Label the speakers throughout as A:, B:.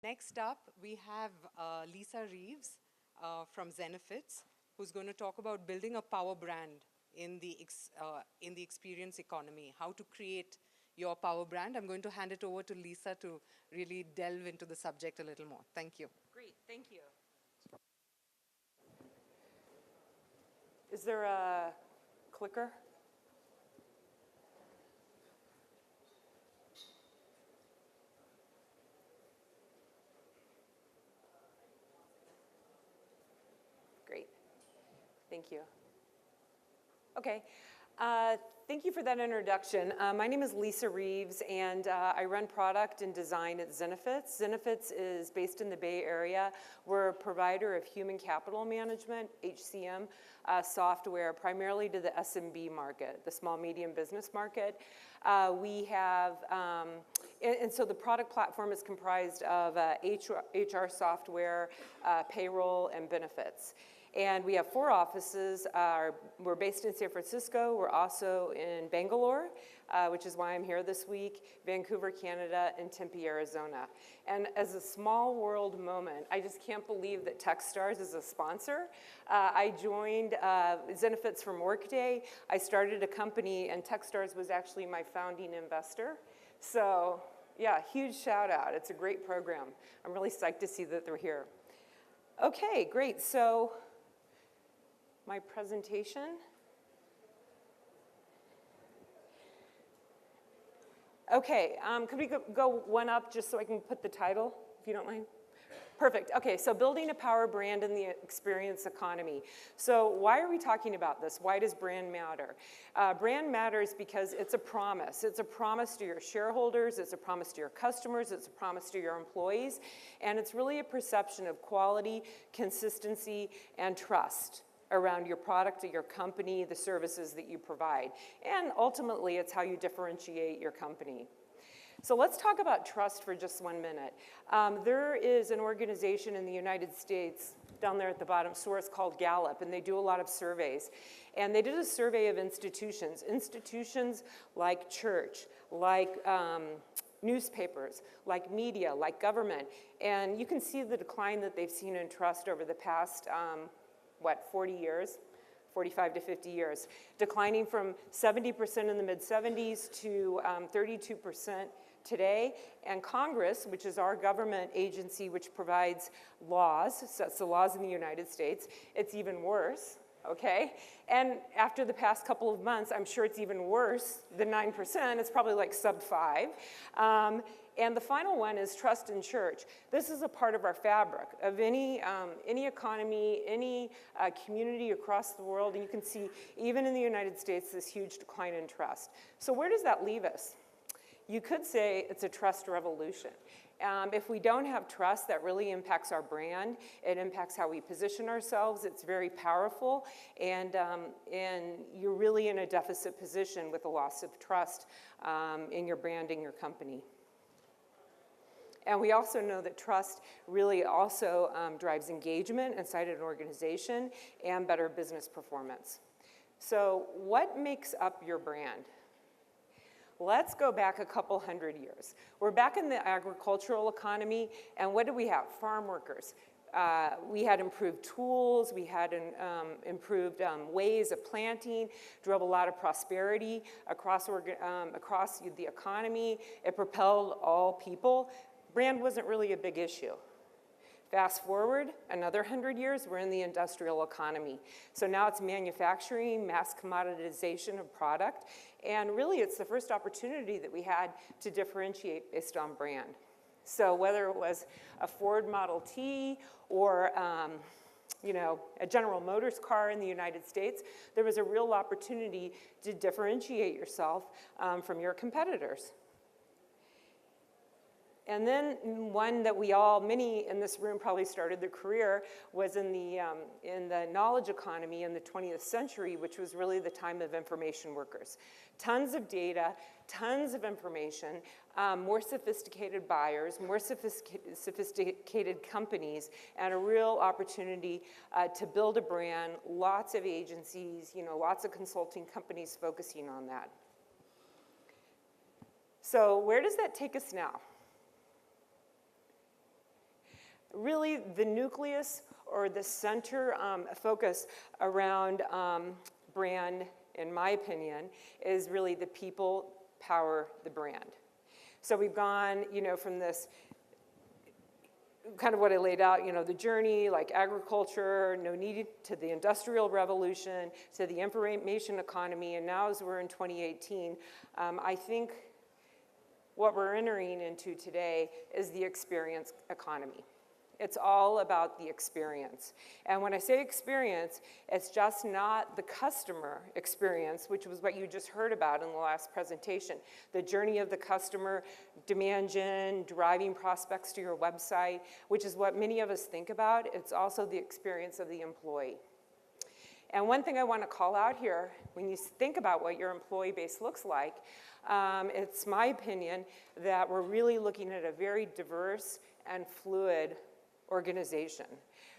A: Next up, we have Lisa Reeves from Zenefits, who's going to talk about building a power brand in the experience economy, how to create your power brand. I'm going to hand it over to Lisa to really delve into the subject a little more. Thank you.
B: Great, thank you. Is there a clicker? Great, thank you. Okay, thank you for that introduction. My name is Lisa Reeves, and I run product and design at Zenefits. Zenefits is based in the Bay Area. We're a provider of human capital management, HCM, software, primarily to the SMB market, the small medium business market. We have, and so the product platform is comprised of HR software, payroll, and benefits. And we have 4 offices. We're based in San Francisco. We're also in Bangalore, which is why I'm here this week, Vancouver, Canada, and Tempe, Arizona. And as a small world moment, I just can't believe that Techstars is a sponsor. I joined Zenefits from Workday. I started a company, and Techstars was actually my founding investor. So yeah, huge shout out. It's a great program. I'm really psyched to see that they're here. Okay, great. So my presentation. Okay, could we go one up just so I can put the title, if you don't mind? Perfect. Okay, so building a power brand in the experience economy. So why are we talking about this? Why does brand matter? Brand matters because it's a promise. It's a promise to your shareholders, it's a promise to your customers, it's a promise to your employees, and it's really a perception of quality, consistency, and trust around your product or your company, the services that you provide. And ultimately, it's how you differentiate your company. So let's talk about trust for just 1 minute. There is an organization in the United States, down there at the bottom, source called Gallup, and they do a lot of surveys. And they did a survey of institutions like church, like newspapers, like media, like government. And you can see the decline that they've seen in trust over the past 40 years, 45 to 50 years, declining from 70% in the mid-70s to 32% today. And Congress, which is our government agency which provides laws, sets the laws in the United States, it's even worse, okay? And after the past couple of months, I'm sure it's even worse than 9%. It's probably like sub 5. And the final one is trust in church. This is a part of our fabric of any economy, any community across the world. And you can see, even in the United States, this huge decline in trust. So where does that leave us? You could say it's a trust revolution. If we don't have trust, that really impacts our brand. It impacts how we position ourselves. It's very powerful. And you're really in a deficit position with the loss of trust in your brand and your company. And we also know that trust really also drives engagement inside an organization and better business performance. So what makes up your brand? Let's go back a couple hundred years. We're back in the agricultural economy, and what do we have? Farm workers. We had improved tools, we had improved ways of planting, drove a lot of prosperity across the economy. It propelled all people. Brand wasn't really a big issue. Fast forward another 100 years, we're in the industrial economy. So now it's manufacturing, mass commoditization of product, and really it's the first opportunity that we had to differentiate based on brand. So whether it was a Ford Model T or a General Motors car in the United States, there was a real opportunity to differentiate yourself from your competitors. And then one that many in this room probably started their career was in the knowledge economy in the 20th century, which was really the time of information workers. Tons of data, tons of information, more sophisticated buyers, more sophisticated companies, and a real opportunity to build a brand, lots of agencies, lots of consulting companies focusing on that. So where does that take us now? really the nucleus or the center focus around brand, in my opinion, is really the people power the brand. So we've gone, from this kind of what I laid out, the journey, like agriculture, no need, to the industrial revolution, to the information economy, and now as we're in 2018, I think what we're entering into today is the experience economy. It's all about the experience. And when I say experience, it's just not the customer experience, which was what you just heard about in the last presentation. The journey of the customer, demand gen, driving prospects to your website, which is what many of us think about. It's also the experience of the employee. And one thing I want to call out here, when you think about what your employee base looks like, it's my opinion that we're really looking at a very diverse and fluid organization.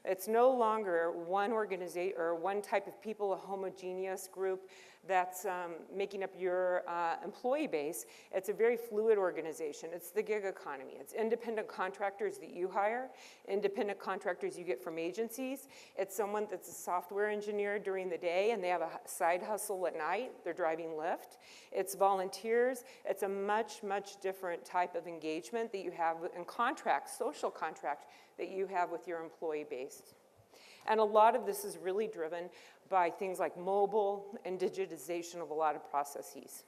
B: It's no longer one organization or one type of people, a homogeneous group that's making up your employee base. It's a very fluid organization. It's the gig economy. It's independent contractors that you hire, independent contractors you get from agencies. It's someone that's a software engineer during the day and they have a side hustle at night. They're driving Lyft. It's volunteers. It's a much, much different type of engagement that you have in contract, social contract, that you have with your employee base. And a lot of this is really driven by things like mobile and digitization of a lot of processes.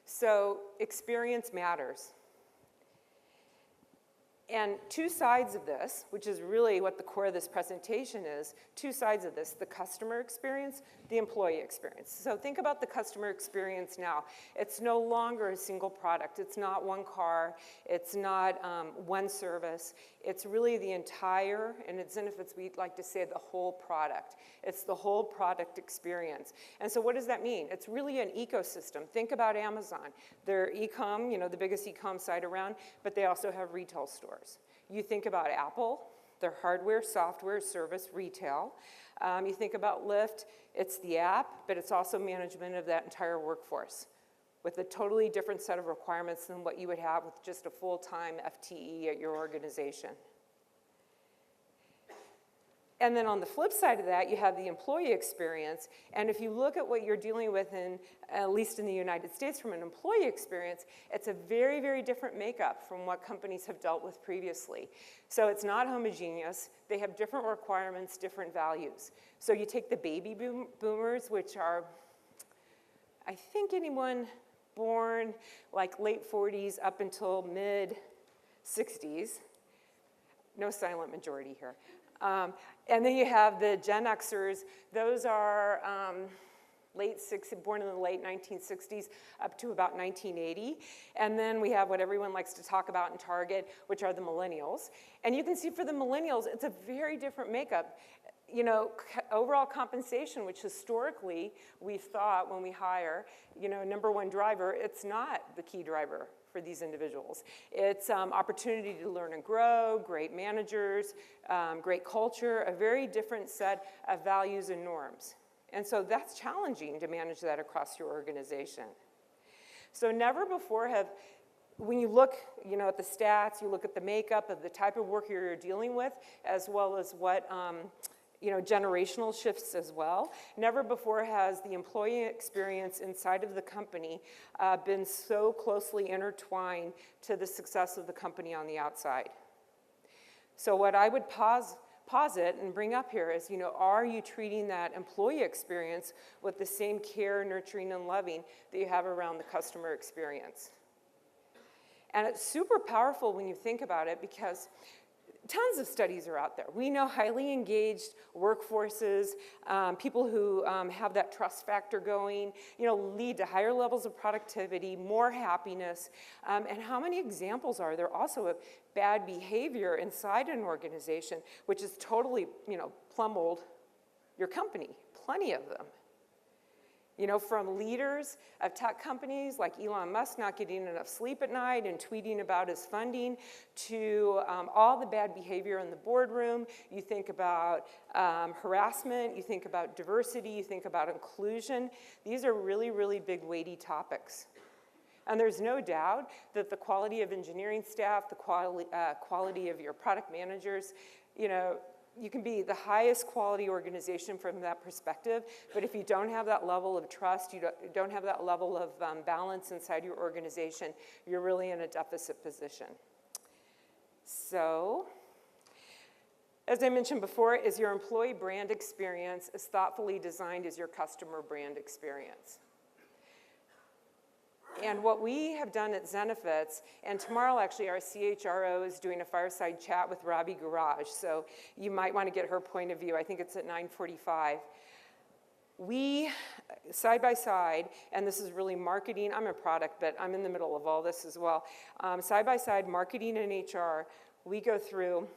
B: So experience matters. And two sides of this, which is really what the core of this presentation is, two sides of this, the customer experience, the employee experience. So think about the customer experience now. It's no longer a single product. It's not one car. It's not one service. It's really the entire, and at Zenefits we'd like to say the whole product. It's the whole product experience. And so what does that mean? It's really an ecosystem. Think about Amazon. They're e-com, the biggest e-com site around, but they also have retail stores. You think about Apple, their hardware, software, service, retail. You think about Lyft, it's the app, but it's also management of that entire workforce with a totally different set of requirements than what you would have with just a full-time FTE at your organization. And then on the flip side of that, you have the employee experience. And if you look at what you're dealing with, at least in the United States, from an employee experience, it's a very, very different makeup from what companies have dealt with previously. So it's not homogeneous. They have different requirements, different values. So you take the baby boomers, which are, I think anyone born like late 40s up until mid 60s. No silent majority here. And then you have the Gen Xers. Those are born in the late 1960s up to about 1980. And then we have what everyone likes to talk about in Target, which are the millennials. And you can see for the millennials, it's a very different makeup. Overall compensation, which historically we thought when we hire, number one driver, it's not the key driver for these individuals. It's opportunity to learn and grow, great managers, great culture, a very different set of values and norms. And so that's challenging to manage that across your organization. So never before when you look at the stats, you look at the makeup of the type of work you're dealing with, as well as what generational shifts as well. Never before has the employee experience inside of the company been so closely intertwined to the success of the company on the outside. So what I would posit and bring up here is, are you treating that employee experience with the same care, nurturing, and loving that you have around the customer experience? And it's super powerful when you think about it because tons of studies are out there. We know highly engaged workforces, people who have that trust factor going, lead to higher levels of productivity, more happiness. And how many examples are there also of bad behavior inside an organization, which has totally, plummeled your company? Plenty of them. From leaders of tech companies like Elon Musk not getting enough sleep at night and tweeting about his funding, to all the bad behavior in the boardroom. You think about harassment, you think about diversity, you think about inclusion. These are really, really big, weighty topics. And there's no doubt that the quality of engineering staff, the quality of your product managers, you know, you can be the highest quality organization from that perspective, but if you don't have that level of trust, you don't have that level of balance inside your organization, you're really in a deficit position. So, as I mentioned before, is your employee brand experience as thoughtfully designed as your customer brand experience? And what we have done at Zenefits, and tomorrow actually our CHRO is doing a fireside chat with Robbie Garage, so you might want to get her point of view. I think it's at 9:45. We, side by side, and this is really marketing, I'm a product, but I'm in the middle of all this as well. Side by side, marketing and HR, we go through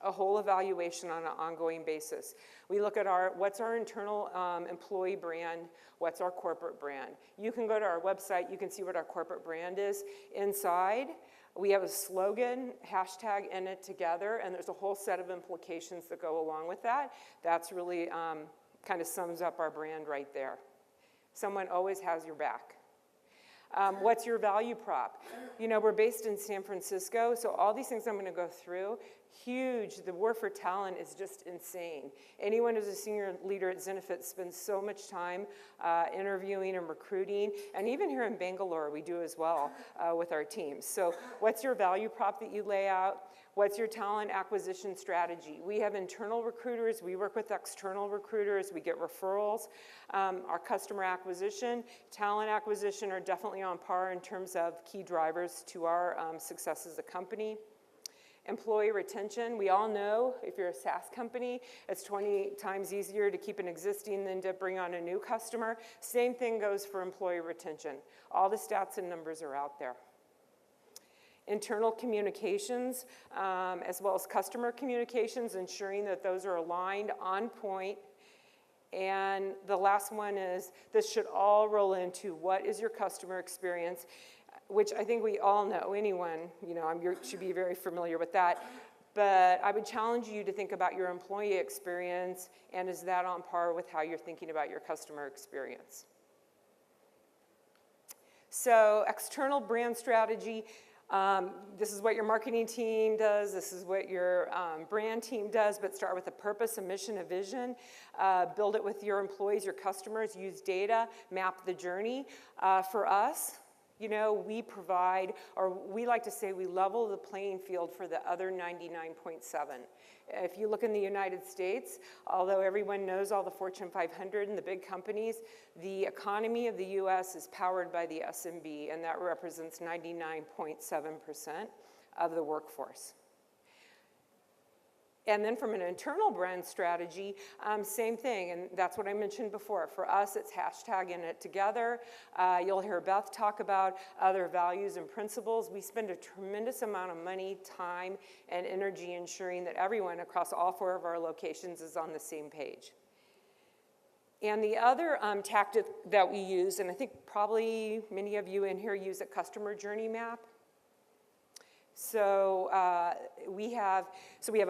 B: a whole evaluation on an ongoing basis. We look at what's our internal employee brand, what's our corporate brand. You can go to our website, you can see what our corporate brand is. Inside, we have a slogan, hashtag in it together, and there's a whole set of implications that go along with that. That's really kind of sums up our brand right there. Someone always has your back. What's your value prop? You know, we're based in San Francisco, so all these things I'm going to go through, huge. The war for talent is just insane. Anyone who's a senior leader at Zenefits spends so much time interviewing and recruiting, and even here in Bangalore, we do as well with our teams. So what's your value prop that you lay out? What's your talent acquisition strategy? We have internal recruiters. We work with external recruiters. We get referrals. Our customer acquisition, talent acquisition are definitely on par in terms of key drivers to our success as a company. Employee retention, we all know if you're a SaaS company, it's 20 times easier to keep an existing than to bring on a new customer. Same thing goes for employee retention. All the stats and numbers are out there. Internal communications, as well as customer communications, ensuring that those are aligned, on point. And the last one is, this should all roll into what is your customer experience, which I think we all know. Anyone, you know, should be very familiar with that. But I would challenge you to think about your employee experience, and is that on par with how you're thinking about your customer experience? So, external brand strategy. This is what your marketing team does, this is what your brand team does, but start with a purpose, a mission, a vision. Build it with your employees, your customers, use data, map the journey. For us, you know, we provide, or we like to say we level the playing field for the other 99.7. If you look in the United States, although everyone knows all the Fortune 500 and the big companies, the economy of the US is powered by the SMB, and that represents 99.7% of the workforce. And then from an internal brand strategy, same thing, and that's what I mentioned before. For us, it's hashtag in it together. You'll hear Beth talk about other values and principles. We spend a tremendous amount of money, time, and energy ensuring that everyone across all 4 of our locations is on the same page. And the other tactic that we use, and I think probably many of you in here use a customer journey map. So we have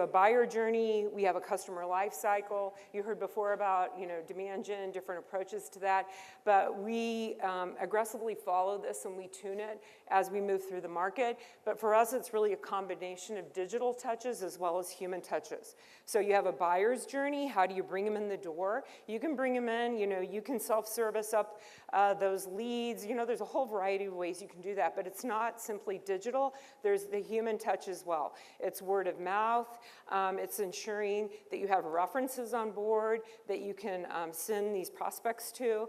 B: a buyer journey, we have a customer life cycle. You heard before about, you know, demand gen, different approaches to that, but we aggressively follow this and we tune it as we move through the market. But for us, it's really a combination of digital touches as well as human touches. So you have a buyer's journey. How do you bring them in the door? You can bring them in, you know, you can self-service up those leads. You know, there's a whole variety of ways you can do that, but it's not simply digital. There's the human touch as well. It's word of mouth. It's ensuring that you have references on board that you can send these prospects to.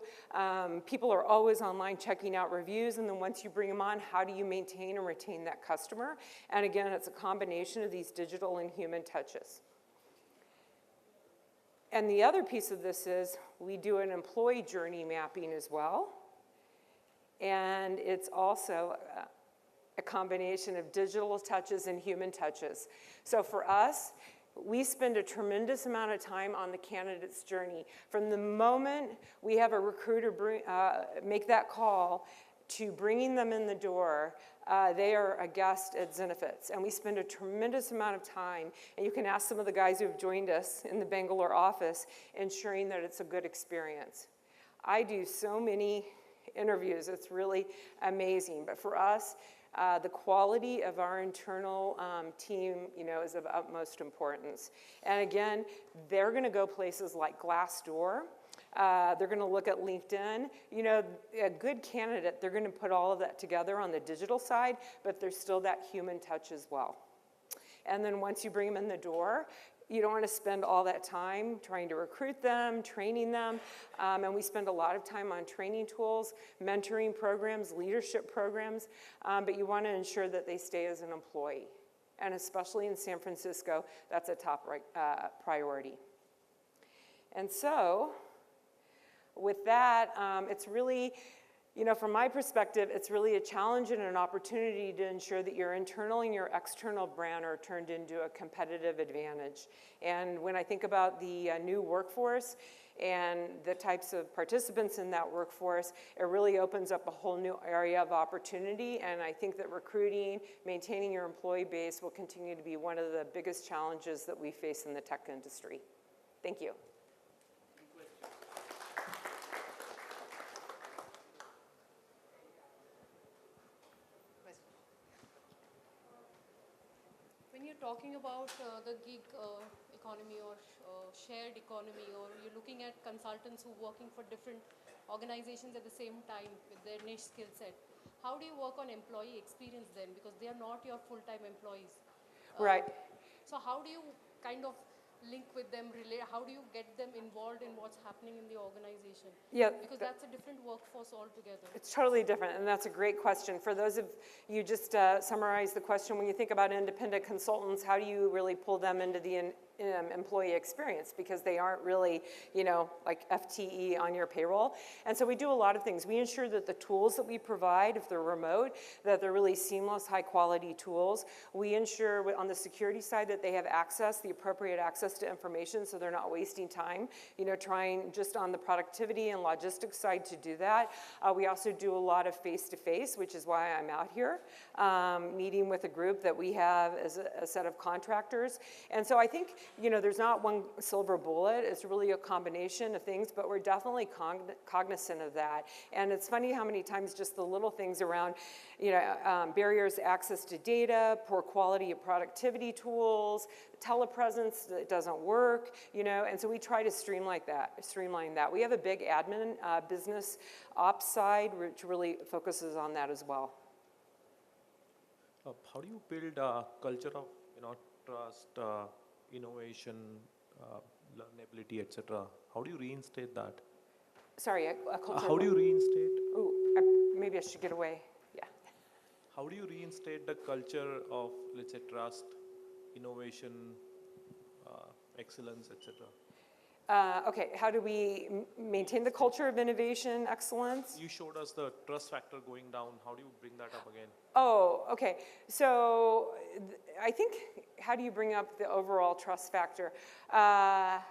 B: People are always online checking out reviews, and then once you bring them on, how do you maintain and retain that customer? And again, it's a combination of these digital and human touches. And the other piece of this is we do an employee journey mapping as well. And it's also a combination of digital touches and human touches. So for us, we spend a tremendous amount of time on the candidate's journey. From the moment we have a recruiter make that call to bringing them in the door, they are a guest at Zenefits, and we spend a tremendous amount of time, and you can ask some of the guys who have joined us in the Bangalore office, ensuring that it's a good experience. I do so many interviews. It's really amazing. But for us, the quality of our internal team, is of utmost importance. And again, they're going to go places like Glassdoor. They're going to look at LinkedIn. A good candidate, they're going to put all of that together on the digital side, but there's still that human touch as well. And then once you bring them in the door, you don't want to spend all that time trying to recruit them, training them, and we spend a lot of time on training tools, mentoring programs, leadership programs, but you want to ensure that they stay as an employee. And especially in San Francisco, that's a top priority. And so, with that, it's really, from my perspective, it's really a challenge and an opportunity to ensure that your internal and your external brand are turned into a competitive advantage. And when I think about the new workforce and the types of participants in that workforce, it really opens up a whole new area of opportunity. And I think that recruiting, maintaining your employee base will continue to be one of the biggest challenges that we face in the tech industry. Thank you.
C: When you're talking about the gig economy or shared economy, or you're looking at consultants who are working for different organizations at the same time with their niche skill set, how do you work on employee experience then? Because they are not your full-time employees.
B: Right.
C: So how do you kind of link with them, how do you get them involved in what's happening in the organization?
B: Yeah.
C: Because that's a different workforce altogether.
B: It's totally different, and that's a great question. For those of you, just summarize the question, when you think about independent consultants, how do you really pull them into the employee experience? Because they aren't really, like FTE on your payroll. And so we do a lot of things. We ensure that the tools that we provide, if they're remote, that they're really seamless, high quality tools. We ensure on the security side that they have access, the appropriate access to information, so they're not wasting time, trying just on the productivity and logistics side to do that. We also do a lot of face-to-face, which is why I'm out here, meeting with a group that we have as a set of contractors. And so I think, there's not one silver bullet. It's really a combination of things, but we're definitely cognizant of that. And it's funny how many times just the little things around, barriers to access to data, poor quality of productivity tools, telepresence that doesn't work, and so we try to streamline that. We have a big admin business ops side, which really focuses on that as well.
D: How do you build a culture of, trust, innovation, learnability, etc.? How do you reinstate that?
B: Sorry, a culture.
D: How do you reinstate?
B: Oh, maybe I should get away. Yeah.
D: How do you reinstate the culture of, let's say, trust, innovation, excellence, etc.?
B: Okay, how do we maintain the culture of innovation, excellence?
D: You showed us the trust factor going down. How do you bring that up again?
B: Oh, okay. So I think, how do you bring up the overall trust factor? I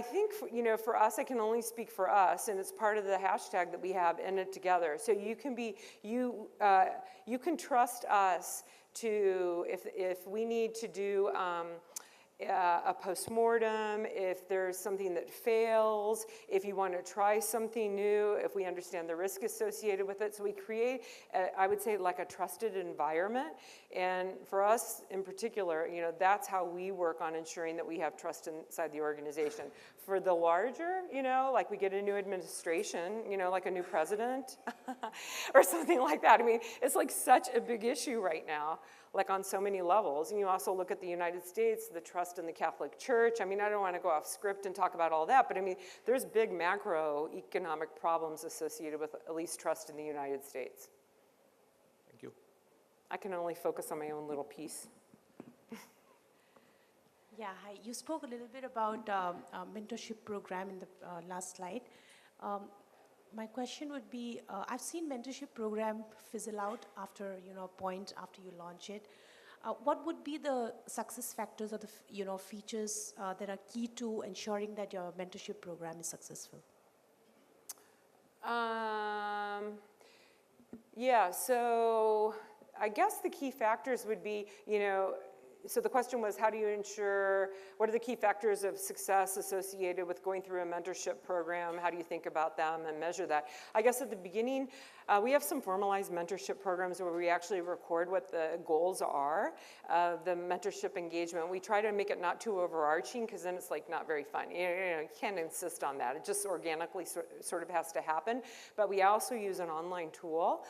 B: think, for us, I can only speak for us, and it's part of the hashtag that we have in it together. So you can trust us to, if we need to do a postmortem, if there's something that fails, if you want to try something new, if we understand the risk associated with it. So we create, I would say, like a trusted environment. And for us in particular, that's how we work on ensuring that we have trust inside the organization. For the larger, like we get a new administration, like a new president or something like that. I mean, it's like such a big issue right now, like on so many levels. And you also look at the United States, the trust in the Catholic Church. I mean, I don't want to go off script and talk about all that, but I mean, there's big macroeconomic problems associated with at least trust in the United States.
D: Thank you.
B: I can only focus on my own little piece.
E: Yeah, hi. You spoke a little bit about mentorship program in the last slide. My question would be, I've seen mentorship program fizzle out after, a point after you launch it. What would be the success factors or the, features that are key to ensuring that your mentorship program is successful?
B: Yeah, so I guess the key factors would be, so the question was, how do you ensure, what are the key factors of success associated with going through a mentorship program? How do you think about them and measure that? I guess at the beginning, we have some formalized mentorship programs where we actually record what the goals are of the mentorship engagement. We try to make it not too overarching because then it's like not very fun. You can't insist on that. It just organically sort of has to happen. But we also use an online tool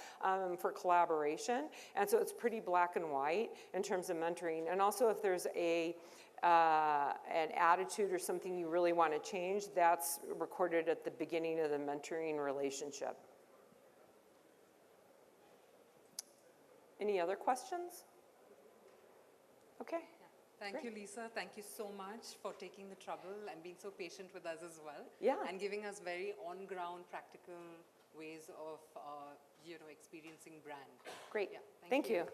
B: for collaboration. And so it's pretty black and white in terms of mentoring. And also if there's an attitude or something you really want to change, that's recorded at the beginning of the mentoring relationship. Any other questions? Okay.
A: Thank you, Lisa. Thank you so much for taking the trouble and being so patient with us as well.
B: Yeah.
A: And giving us very on-ground, practical ways of, experiencing brand.
B: Great.
A: Yeah,
B: Thank you.